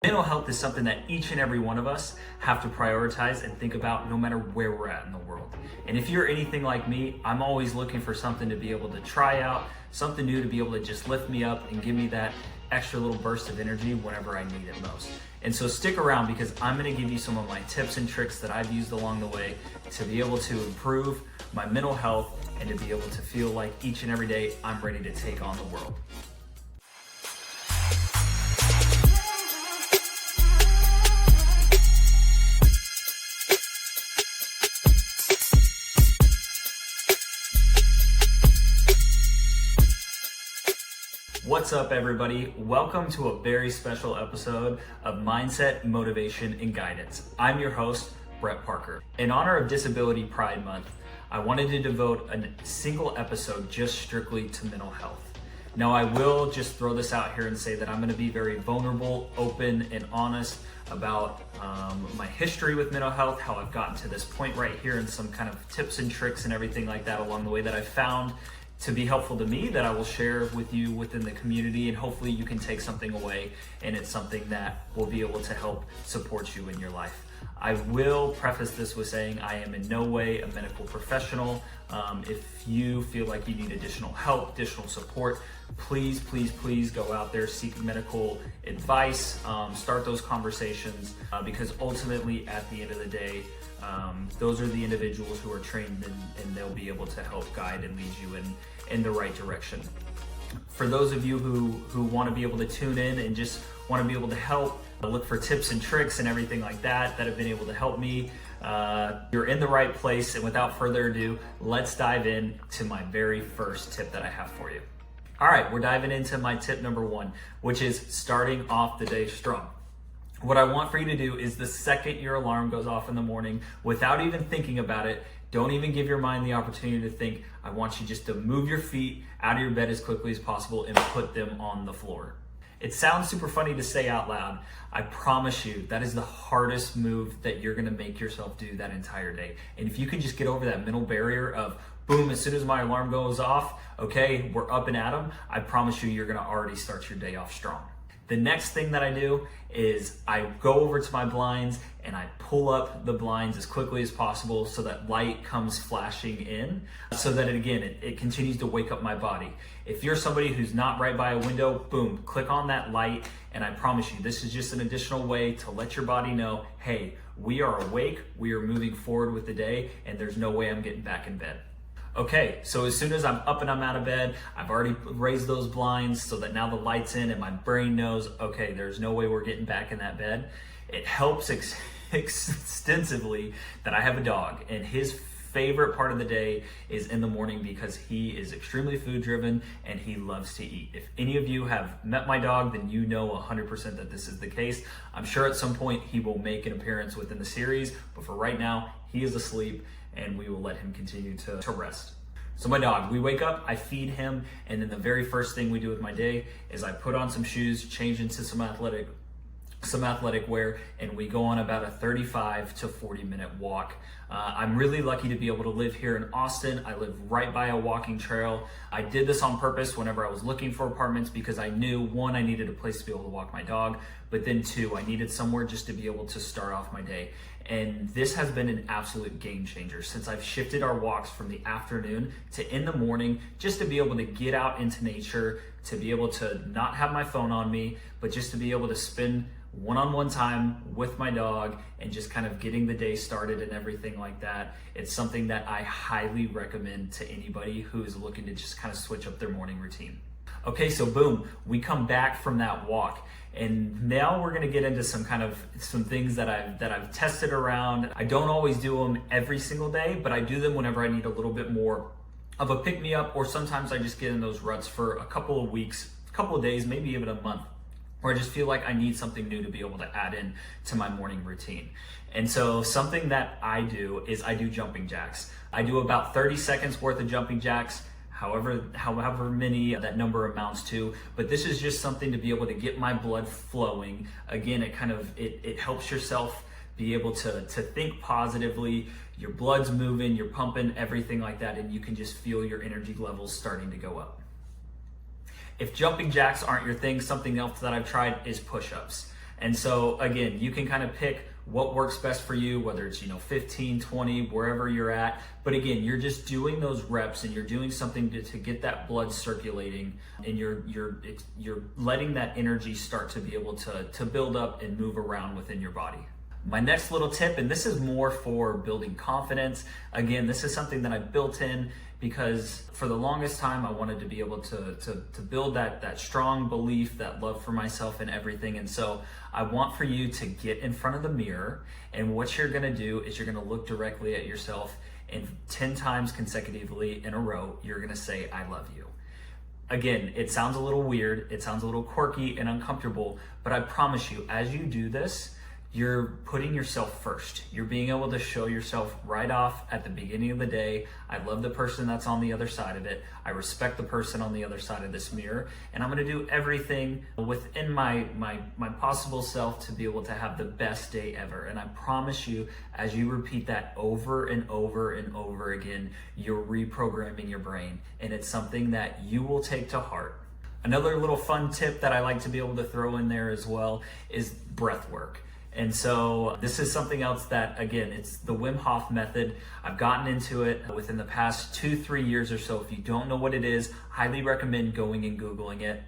Mental health is something that each and every one of us have to prioritize and think about no matter where we're at in the world. And if you're anything like me, I'm always looking for something to be able to try out, something new to be able to just lift me up and give me that extra little burst of energy whenever I need it most. And so stick around because I'm gonna give you some of my tips and tricks that I've used along the way to be able to improve my mental health and to be able to feel like each and every day I'm ready to take on the world. What's up, everybody? Welcome to a very special episode of Mindset, Motivation, and Guidance. I'm your host, Brett Parker. In honor of Disability Pride Month, I wanted to devote a single episode just strictly to mental health. Now, I will just throw this out here and say that I'm going to be very vulnerable, open, and honest about my history with mental health, how I've gotten to this point right here, and some kind of tips and tricks and everything like that along the way that I've found to be helpful to me that I will share with you within the community, and hopefully you can take something away and it's something that will be able to help support you in your life. I will preface this with saying I am in no way a medical professional. If you feel like you need additional help, additional support, please go out there, seek medical advice, start those conversations, because ultimately at the end of the day, those are the individuals who are trained and they'll be able to help guide and lead you in the right direction. For those of you who want to be able to tune in and just want to be able to help, look for tips and tricks and everything like that have been able to help me, you're in the right place. And without further ado, let's dive in to my very first tip that I have for you. All right, we're diving into my tip number one, which is starting off the day strong. What I want for you to do is the second your alarm goes off in the morning, without even thinking about it, don't even give your mind the opportunity to think. I want you just to move your feet out of your bed as quickly as possible and put them on the floor. It sounds super funny to say out loud. I promise you that is the hardest move that you're gonna make yourself do that entire day. And if you can just get over that mental barrier of boom, as soon as my alarm goes off, okay, we're up and at 'em, I promise you're gonna already start your day off strong. The next thing that I do is I go over to my blinds and I pull up the blinds as quickly as possible so that light comes flashing in, so that it continues to wake up my body. If you're somebody who's not right by a window, boom, click on that light, and I promise you, this is just an additional way to let your body know, hey, we are awake, we are moving forward with the day, and there's no way I'm getting back in bed. Okay, so as soon as I'm up and I'm out of bed, I've already raised those blinds so that now the light's in and my brain knows, okay, there's no way we're getting back in that bed. It helps extensively that I have a dog, and his favorite part of the day is in the morning because he is extremely food driven and he loves to eat. If any of you have met my dog, then you know 100% that this is the case. I'm sure at some point he will make an appearance within the series, but for right now, he is asleep and we will let him continue to rest. So my dog, we wake up, I feed him, and then the very first thing we do with my day is I put on some shoes, change into some athletic wear, and we go on about a 35 to 40 minute walk. I'm really lucky to be able to live here in Austin. I live right by a walking trail. I did this on purpose whenever I was looking for apartments because I knew, one, I needed a place to be able to walk my dog, but then two, I needed somewhere just to be able to start off my day. And this has been an absolute game changer since I've shifted our walks from the afternoon to in the morning, just to be able to get out into nature, to be able to not have my phone on me, but just to be able to spend one-on-one time with my dog and just kind of getting the day started and everything like that. It's something that I highly recommend to anybody who is looking to just kind of switch up their morning routine. Okay, so boom, we come back from that walk. And now we're gonna get into some things that I've tested around. I don't always do them every single day, but I do them whenever I need a little bit more of a pick-me-up, or sometimes I just get in those ruts for a couple of weeks, a couple of days, maybe even a month, where I just feel like I need something new to be able to add in to my morning routine. And so something that I do is I do jumping jacks. I do about 30 seconds worth of jumping jacks, however many that number amounts to, but this is just something to be able to get my blood flowing. Again, it helps yourself be able to think positively. Your blood's moving, you're pumping, everything like that, and you can just feel your energy levels starting to go up. If jumping jacks aren't your thing, something else that I've tried is push-ups. And so again, you can kind of pick what works best for you, whether it's 15, 20, wherever you're at. But again, you're just doing those reps and you're doing something to get that blood circulating, and you're letting that energy start to be able to build up and move around within your body. My next little tip, and this is more for building confidence. Again, this is something that I built in because for the longest time I wanted to be able to build that strong belief, that love for myself and everything. And so I want for you to get in front of the mirror, and what you're gonna do is you're gonna look directly at yourself, and 10 times consecutively in a row, you're gonna say, I love you. Again, it sounds a little weird, it sounds a little quirky and uncomfortable, but I promise you, as you do this, you're putting yourself first. You're being able to show yourself right off at the beginning of the day, I love the person that's on the other side of it. I respect the person on the other side of this mirror, and I'm gonna do everything within my possible self to be able to have the best day ever. And I promise you, as you repeat that over and over and over again, you're reprogramming your brain, and it's something that you will take to heart. Another little fun tip that I like to be able to throw in there as well is breath work. And so this is something else that, again, it's the Wim Hof method. I've gotten into it within the past 2-3 years or so. If you don't know what it is, highly recommend going and Googling it.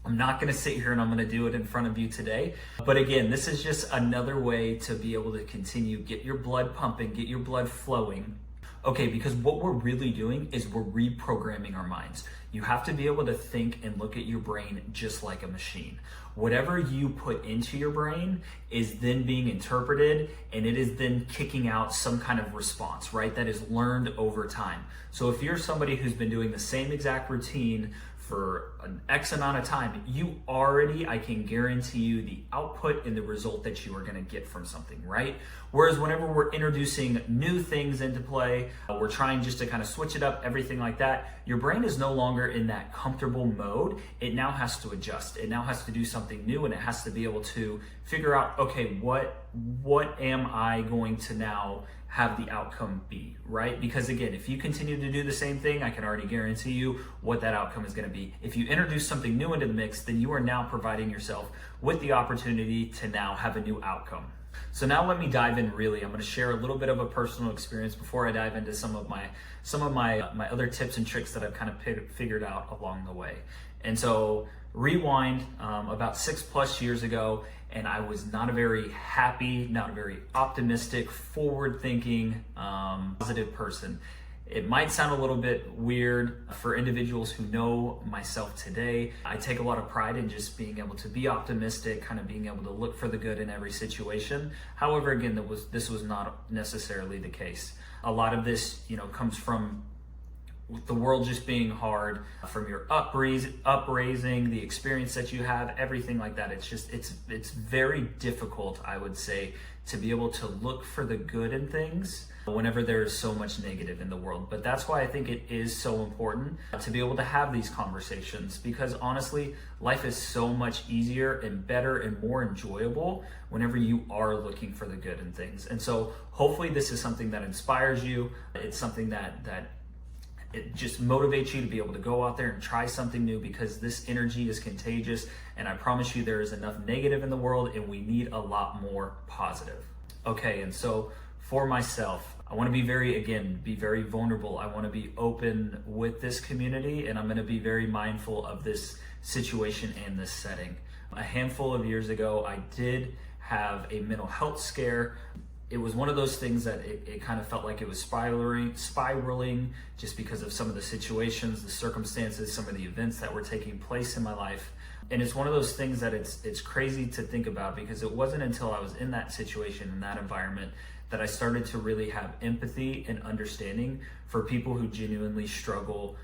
I'm not gonna sit here and I'm gonna do it in front of you today. But again, this is just another way to be able to continue, get your blood pumping, get your blood flowing. Okay, because what we're really doing is we're reprogramming our minds. You have to be able to think and look at your brain just like a machine. Whatever you put into your brain is then being interpreted, and it is then kicking out some kind of response, right? That is learned over time. So if you're somebody who's been doing the same exact routine for an X amount of time, you already, I can guarantee you the output and the result that you are gonna get from something, right? Whereas whenever we're introducing new things into play, we're trying just to kind of switch it up, everything like that, your brain is no longer in that comfortable mode. It now has to adjust. It now has to do something new, and it has to be able to figure out, okay, what am I going to now have the outcome be, right? Because again, if you continue to do the same thing, I can already guarantee you what that outcome is gonna be. If you introduce something new into the mix, then you are now providing yourself with the opportunity to now have a new outcome. So now let me dive in really. I'm gonna share a little bit of a personal experience before I dive into some of my other tips and tricks that I've kind of figured out along the way. And so rewind about 6+ years ago, and I was not a very happy, not a very optimistic, forward-thinking, positive person. It might sound a little bit weird for individuals who know myself today. I take a lot of pride in just being able to be optimistic, kind of being able to look for the good in every situation. However, again, this was not necessarily the case. A lot of this, comes from the world just being hard, from your upraising, the experience that you have, everything like that. It's very difficult, I would say, to be able to look for the good in things whenever there is so much negative in the world. But that's why I think it is so important to be able to have these conversations, because honestly, life is so much easier and better and more enjoyable whenever you are looking for the good in things. And so hopefully this is something that inspires you. It's something that it just motivates you to be able to go out there and try something new, because this energy is contagious, and I promise you there is enough negative in the world and we need a lot more positive. Okay, and so for myself, I want to be very vulnerable. I want to be open with this community, and I'm going to be very mindful of this situation and this setting. A handful of years ago, I did have a mental health scare. It was one of those things that it kind of felt like it was spiraling just because of some of the situations, the circumstances, some of the events that were taking place in my life. And it's one of those things that it's crazy to think about, because it wasn't until I was in that situation, in that environment, that I started to really have empathy and understanding for people who genuinely struggle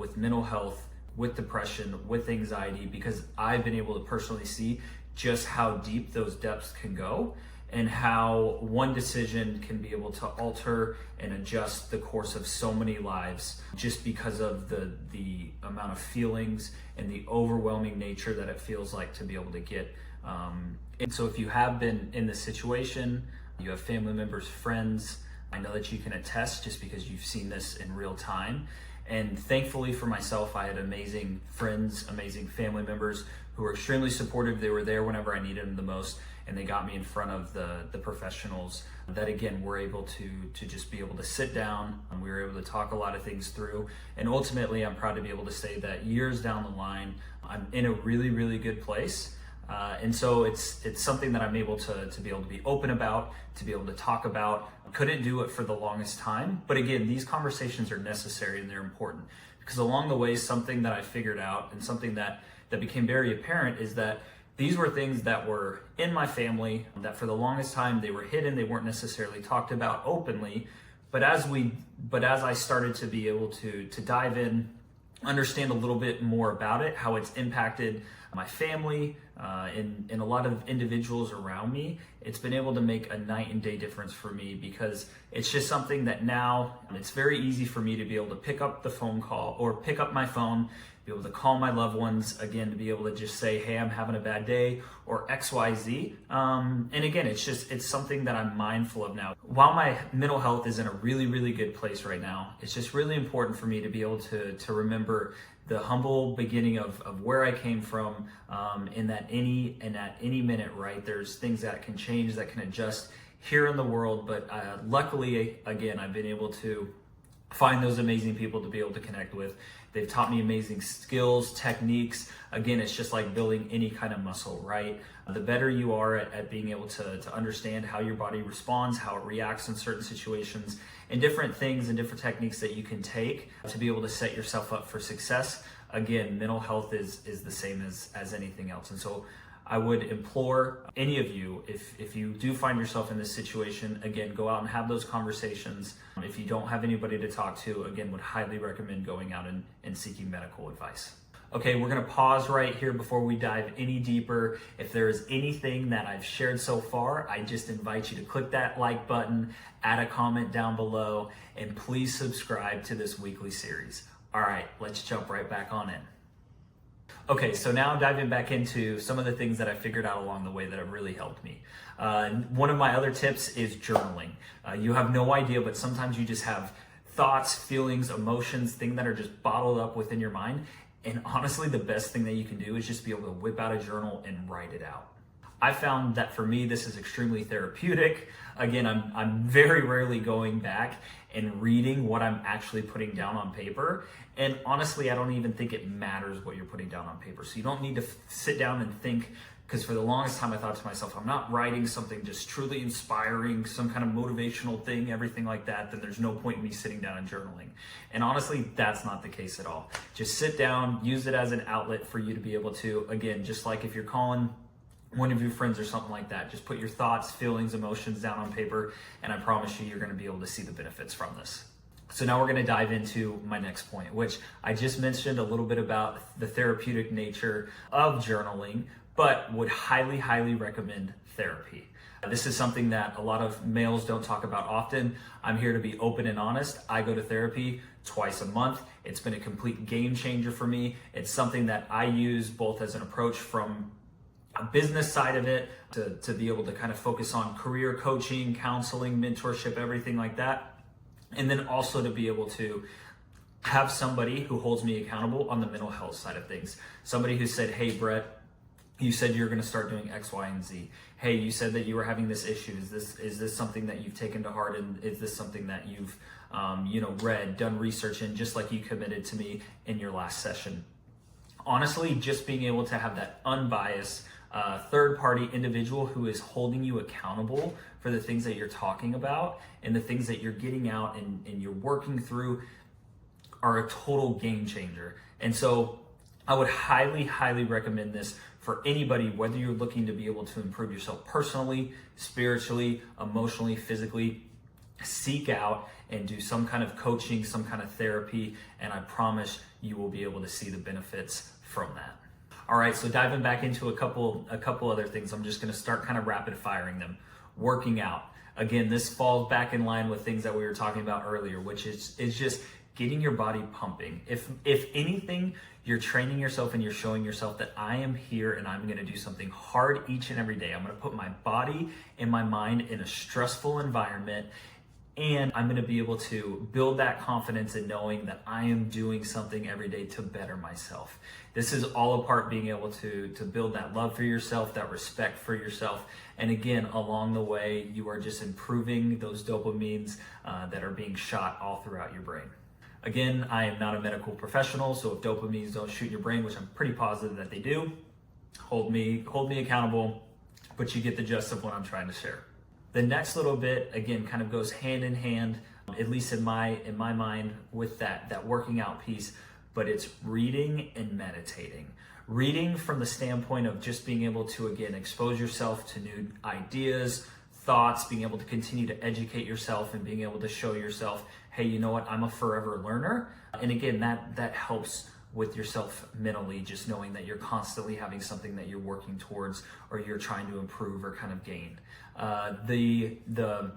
with mental health, with depression, with anxiety, because I've been able to personally see just how deep those depths can go, and how one decision can be able to alter and adjust the course of so many lives just because of the amount of feelings and the overwhelming nature that it feels like to be able to get. And so if you have been in this situation, you have family members, friends, I know that you can attest just because you've seen this in real time. And thankfully for myself, I had amazing friends, amazing family members who were extremely supportive. They were there whenever I needed them the most, and they got me in front of the professionals that, again, were able to just be able to sit down. And we were able to talk a lot of things through. And ultimately, I'm proud to be able to say that years down the line, I'm in a really, really good place. And so it's something that I'm able to be able to be open about, to be able to talk about. Couldn't do it for the longest time. But again, these conversations are necessary and they're important, because along the way, something that I figured out and something that became very apparent is that these were things that were in my family that for the longest time they were hidden. They weren't necessarily talked about openly. But as I started to be able to dive in, understand a little bit more about it, how it's impacted my family, and a lot of individuals around me, it's been able to make a night and day difference for me, because it's just something that now it's very easy for me to be able to pick up the phone call or pick up my phone, be able to call my loved ones, again, to be able to just say, hey, I'm having a bad day, or XYZ. And again, it's something that I'm mindful of now. While my mental health is in a really, really good place right now, it's just really important for me to be able to remember the humble beginning of where I came from, and at any minute, right, there's things that can change, that can adjust here in the world. But luckily, again, I've been able to find those amazing people to be able to connect with. They've taught me amazing skills, techniques. Again, it's just like building any kind of muscle, right? The better you are at being able to understand how your body responds, how it reacts in certain situations, and different things and different techniques that you can take to be able to set yourself up for success. Again, mental health is the same as anything else. And so I would implore any of you, if you do find yourself in this situation, again, go out and have those conversations. If you don't have anybody to talk to, again, would highly recommend going out and seeking medical advice. Okay, we're gonna pause right here before we dive any deeper. If there is anything that I've shared so far, I just invite you to click that like button, add a comment down below, and please subscribe to this weekly series. All right, let's jump right back on in. Okay, so now diving back into some of the things that I figured out along the way that have really helped me. One of my other tips is journaling. You have no idea, but sometimes you just have thoughts, feelings, emotions, things that are just bottled up within your mind. And honestly, the best thing that you can do is just be able to whip out a journal and write it out. I found that for me, this is extremely therapeutic. Again, I'm very rarely going back and reading what I'm actually putting down on paper. And honestly, I don't even think it matters what you're putting down on paper. So you don't need to sit down and think, because for the longest time I thought to myself, I'm not writing something just truly inspiring, some kind of motivational thing, everything like that, then there's no point in me sitting down and journaling. And honestly, that's not the case at all. Just sit down, use it as an outlet for you to be able to, again, just like if you're calling one of your friends or something like that, just put your thoughts, feelings, emotions down on paper, and I promise you, you're gonna be able to see the benefits from this. So now we're gonna dive into my next point, which I just mentioned a little bit about the therapeutic nature of journaling, but would highly, highly recommend therapy. This is something that a lot of males don't talk about often. I'm here to be open and honest. I go to therapy twice a month. It's been a complete game changer for me. It's something that I use both as an approach from a business side of it to be able to kind of focus on career coaching, counseling, mentorship, everything like that. And then also to be able to have somebody who holds me accountable on the mental health side of things. Somebody who said, hey, Brett, you said you're going to start doing X, Y, and Z. Hey, you said that you were having this issue. Is this something that you've taken to heart? And is this something that you've read, done research in, just like you committed to me in your last session? Honestly, just being able to have that unbiased third-party individual who is holding you accountable for the things that you're talking about and the things that you're getting out and you're working through are a total game changer. And so I would highly, highly recommend this for anybody, whether you're looking to be able to improve yourself personally, spiritually, emotionally, physically. Seek out and do some kind of coaching, some kind of therapy, and I promise you will be able to see the benefits from that. All right, so diving back into a couple other things, I'm just gonna start kind of rapid firing them. Working out. Again, this falls back in line with things that we were talking about earlier, which is just getting your body pumping. If anything, you're training yourself and you're showing yourself that I am here and I'm gonna do something hard each and every day. I'm gonna put my body and my mind in a stressful environment, and I'm gonna be able to build that confidence in knowing that I am doing something every day to better myself. This is all a part being able to build that love for yourself, that respect for yourself. And again, along the way, you are just improving those dopamines that are being shot all throughout your brain. Again, I am not a medical professional, so if dopamines don't shoot your brain, which I'm pretty positive that they do, hold me accountable, but you get the gist of what I'm trying to share. The next little bit, again, kind of goes hand in hand, at least in my mind, with that working out piece, but it's reading and meditating. Reading from the standpoint of just being able to, again, expose yourself to new ideas, thoughts, being able to continue to educate yourself and being able to show yourself, hey, you know what, I'm a forever learner. And again, that helps with yourself mentally, just knowing that you're constantly having something that you're working towards or you're trying to improve or kind of gain. The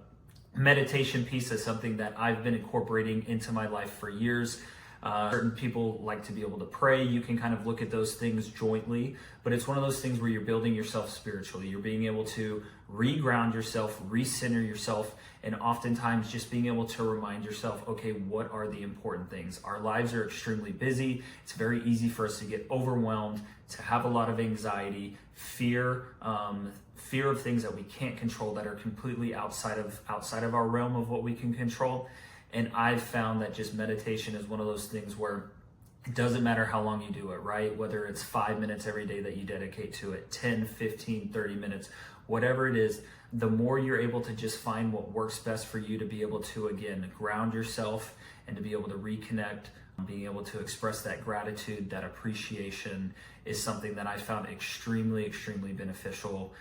meditation piece is something that I've been incorporating into my life for years. Certain people like to be able to pray. You can kind of look at those things jointly, but it's one of those things where you're building yourself spiritually. You're being able to reground yourself, recenter yourself, and oftentimes just being able to remind yourself, okay, what are the important things? Our lives are extremely busy. It's very easy for us to get overwhelmed, to have a lot of anxiety, fear of things that we can't control, that are completely outside of our realm of what we can control. And I've found that just meditation is one of those things where it doesn't matter how long you do it, right? Whether it's 5 minutes every day that you dedicate to it, 10, 15, 30 minutes, whatever it is, the more you're able to just find what works best for you to be able to, again, ground yourself and to be able to reconnect, being able to express that gratitude, that appreciation is something that I found extremely, extremely beneficial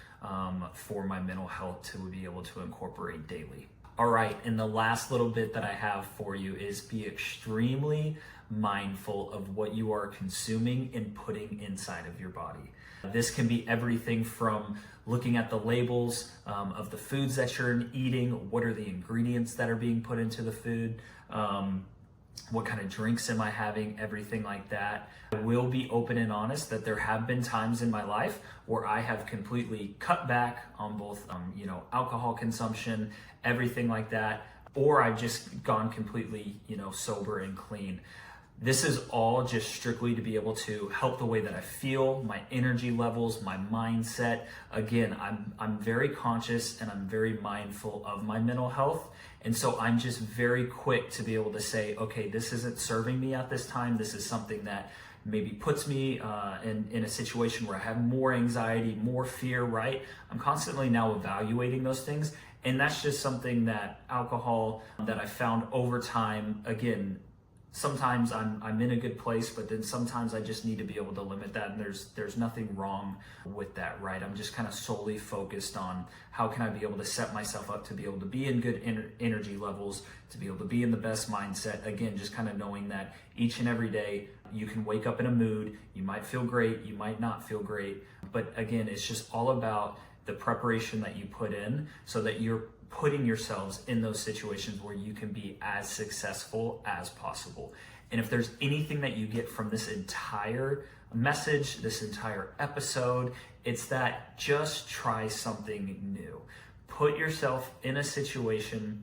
for my mental health to be able to incorporate daily. All right, and the last little bit that I have for you is be extremely mindful of what you are consuming and putting inside of your body. This can be everything from looking at the labels of the foods that you're eating, what are the ingredients that are being put into the food, what kind of drinks am I having, everything like that. I will be open and honest that there have been times in my life where I have completely cut back on both, alcohol consumption, everything like that, or I've just gone completely, sober and clean. This is all just strictly to be able to help the way that I feel, my energy levels, my mindset. Again, I'm very conscious and I'm very mindful of my mental health. And so I'm just very quick to be able to say, okay, this isn't serving me at this time. This is something that maybe puts me in a situation where I have more anxiety, more fear, right? I'm constantly now evaluating those things. And that's just something that alcohol that I found over time, again, sometimes I'm in a good place, but then sometimes I just need to be able to limit that. And there's nothing wrong with that, right? I'm just kind of solely focused on how can I be able to set myself up to be able to be in good energy levels, to be able to be in the best mindset. Again, just kind of knowing that each and every day you can wake up in a mood, you might feel great, you might not feel great. But again, it's just all about the preparation that you put in so that you're putting yourselves in those situations where you can be as successful as possible. And if there's anything that you get from this entire message, this entire episode, it's that just try something new. Put yourself in a situation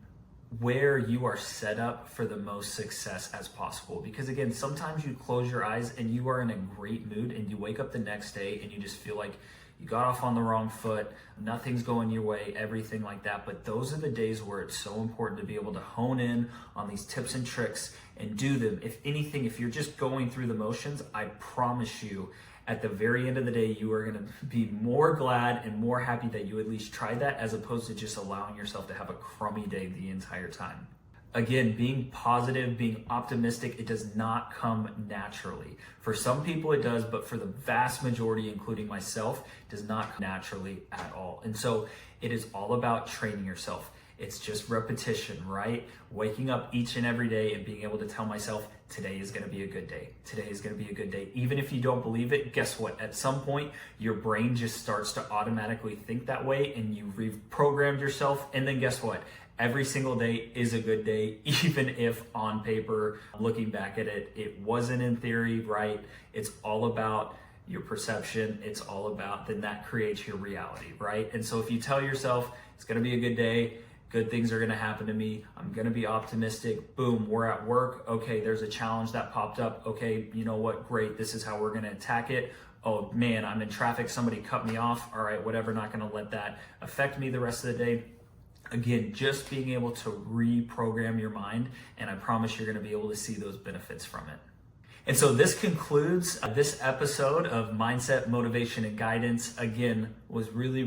where you are set up for the most success as possible. Because again, sometimes you close your eyes and you are in a great mood and you wake up the next day and you just feel like you got off on the wrong foot, nothing's going your way, everything like that. But those are the days where it's so important to be able to hone in on these tips and tricks and do them. If anything, if you're just going through the motions, I promise you, at the very end of the day, you are gonna be more glad and more happy that you at least tried that, as opposed to just allowing yourself to have a crummy day the entire time. Again, being positive, being optimistic, it does not come naturally. For some people it does, but for the vast majority, including myself, it does not come naturally at all. And so it is all about training yourself. It's just repetition, right? Waking up each and every day and being able to tell myself, today is gonna be a good day. Today is gonna be a good day. Even if you don't believe it, guess what? At some point, your brain just starts to automatically think that way and you reprogrammed yourself. And then guess what? Every single day is a good day, even if on paper, looking back at it, it wasn't in theory, right? It's all about your perception. It's all about, then that creates your reality, right? And so if you tell yourself it's gonna be a good day, good things are gonna happen to me. I'm gonna be optimistic. Boom, we're at work. Okay, there's a challenge that popped up. Okay, you know what? Great, this is how we're gonna attack it. Oh man, I'm in traffic, somebody cut me off. All right, whatever, not gonna let that affect me the rest of the day. Again, just being able to reprogram your mind, and I promise you're gonna be able to see those benefits from it. And so this concludes this episode of Mindset, Motivation, and Guidance. Again, was really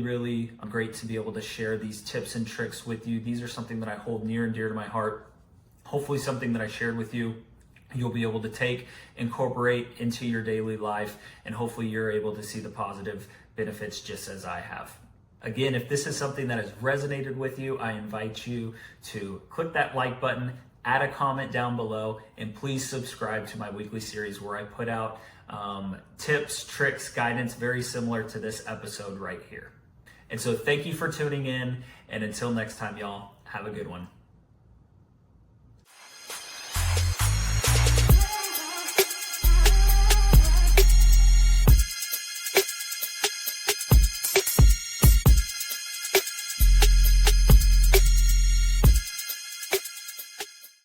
great to be able to share these tips and tricks with you. These are something that I hold near and dear to my heart. Hopefully something that I shared with you, you'll be able to take, incorporate into your daily life, and hopefully you're able to see the positive benefits just as I have. Again, if this is something that has resonated with you, I invite you to click that like button, add a comment down below, and please subscribe to my weekly series where I put out tips, tricks, guidance, very similar to this episode right here. And so thank you for tuning in, and until next time, y'all, have a good one.